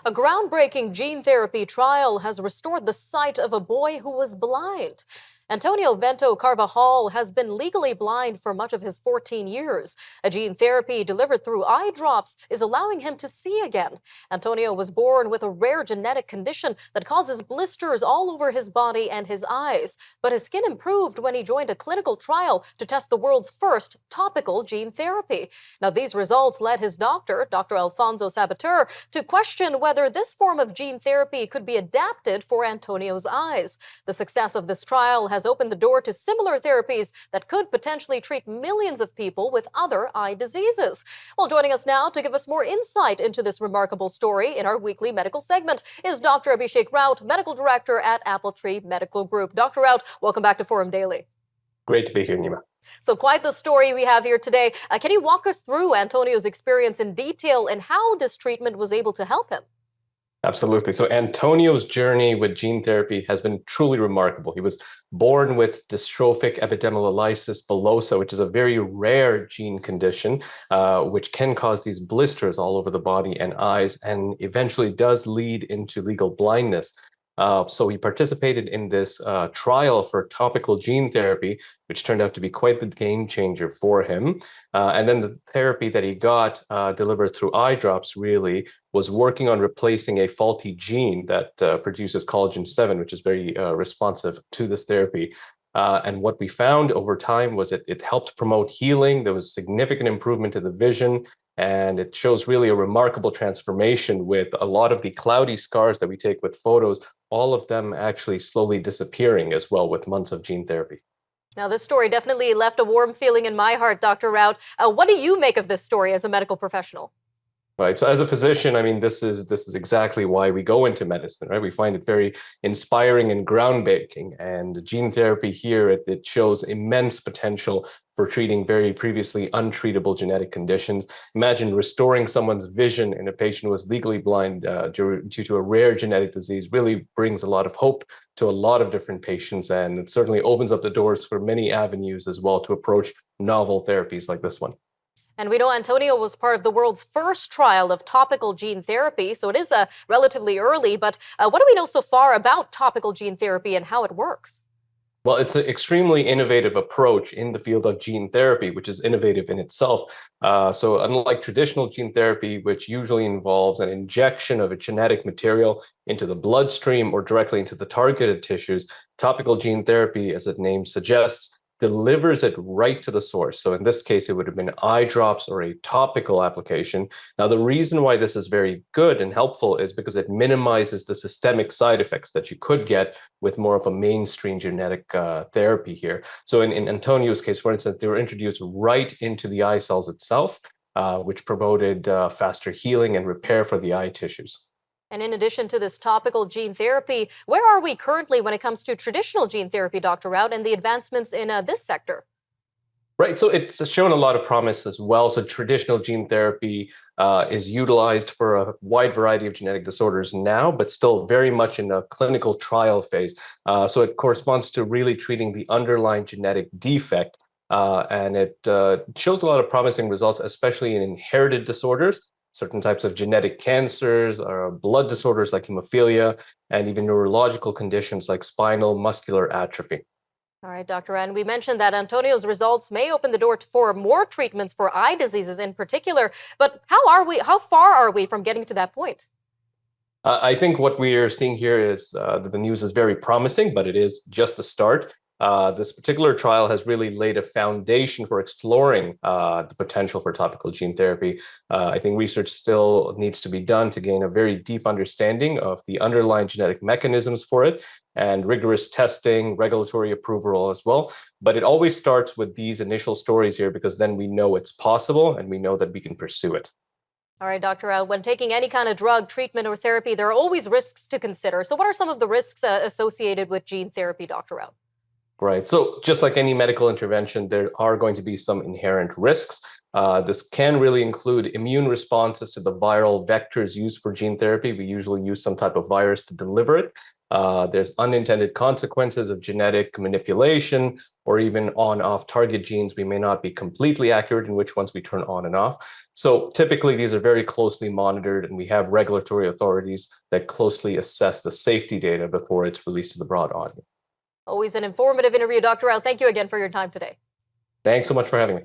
A groundbreaking gene therapy trial has restored the sight of a boy who was blind. Antonio Vento Carvajal has been legally blind for much of his 14 years. A gene therapy delivered through eye drops is allowing him to see again. Antonio was born with a rare genetic condition that causes blisters all over his body and his eyes. But his skin improved when he joined a clinical trial to test the world's first topical gene therapy. Now, these results led his doctor, Dr. Alfonso Sabater, to question whether this form of gene therapy could be adapted for Antonio's eyes. The success of this trial has opened the door to similar therapies that could potentially treat millions of people with other eye diseases. Well, joining us now to give us more insight into this remarkable story in our weekly medical segment is Dr. Abhishek Raut, Medical Director at Appletree Medical Group. Dr. Raut, welcome back to Forum Daily. Great to be here, Nima. So quite the story we have here today. Can you walk us through Antonio's experience in detail and how this treatment was able to help him? Absolutely. So Antonio's journey with gene therapy has been truly remarkable. He was born with dystrophic epidermolysis bullosa, which is a very rare gene condition, which can cause these blisters all over the body and eyes, and eventually does lead into legal blindness. So he participated in this trial for topical gene therapy, which turned out to be quite the game changer for him. And then the therapy that he got delivered through eye drops really was working on replacing a faulty gene that produces collagen 7, which is very responsive to this therapy. And what we found over time was it helped promote healing. There was significant improvement to the vision. And it shows really a remarkable transformation with a lot of the cloudy scars that we take with photos, all of them actually slowly disappearing as well with months of gene therapy. Now, this story definitely left a warm feeling in my heart, Dr. Raut. What do you make of this story as a medical professional? Right. So as a physician, I mean, this is exactly why we go into medicine, right? We find it very inspiring and groundbreaking. And gene therapy here, it shows immense potential for treating very previously untreatable genetic conditions. Imagine restoring someone's vision in a patient who was legally blind due to a rare genetic disease really brings a lot of hope to a lot of different patients. And it certainly opens up the doors for many avenues as well to approach novel therapies like this one. And we know Antonio was part of the world's first trial of topical gene therapy, so it is relatively early, but what do we know so far about topical gene therapy and how it works? Well, it's an extremely innovative approach in the field of gene therapy, which is innovative in itself. So unlike traditional gene therapy, which usually involves an injection of a genetic material into the bloodstream or directly into the targeted tissues, topical gene therapy, as its name suggests, delivers it right to the source. So in this case, it would have been eye drops or a topical application. Now, the reason why this is very good and helpful is because it minimizes the systemic side effects that you could get with more of a mainstream genetic therapy here. So in Antonio's case, for instance, they were introduced right into the eye cells itself, which promoted faster healing and repair for the eye tissues. And in addition to this topical gene therapy, where are we currently when it comes to traditional gene therapy, Dr. Raut, and the advancements in this sector? Right, so it's shown a lot of promise as well. So traditional gene therapy is utilized for a wide variety of genetic disorders now, but still very much in a clinical trial phase. So it corresponds to really treating the underlying genetic defect. And it shows a lot of promising results, especially in inherited disorders, certain types of genetic cancers, or blood disorders like hemophilia, and even neurological conditions like spinal muscular atrophy. All right, Dr. And we mentioned that Antonio's results may open the door for more treatments for eye diseases in particular. But how far are we from getting to that point? I think what we are seeing here is that the news is very promising, but it is just a start. This particular trial has really laid a foundation for exploring the potential for topical gene therapy. I think research still needs to be done to gain a very deep understanding of the underlying genetic mechanisms for it, and rigorous testing, regulatory approval as well. But it always starts with these initial stories here, because then we know it's possible and we know that we can pursue it. All right, Dr. When taking any kind of drug, treatment, or therapy, there are always risks to consider. So what are some of the risks associated with gene therapy, Dr. Raut? Right. So just like any medical intervention, there are going to be some inherent risks. This can really include immune responses to the viral vectors used for gene therapy. We usually use some type of virus to deliver it. There's unintended consequences of genetic manipulation, or even on-off target genes we may not be completely accurate in which ones we turn on and off. So typically, these are very closely monitored, and we have regulatory authorities that closely assess the safety data before it's released to the broad audience. Always an informative interview, Dr. Raut. Thank you again for your time today. Thanks so much for having me.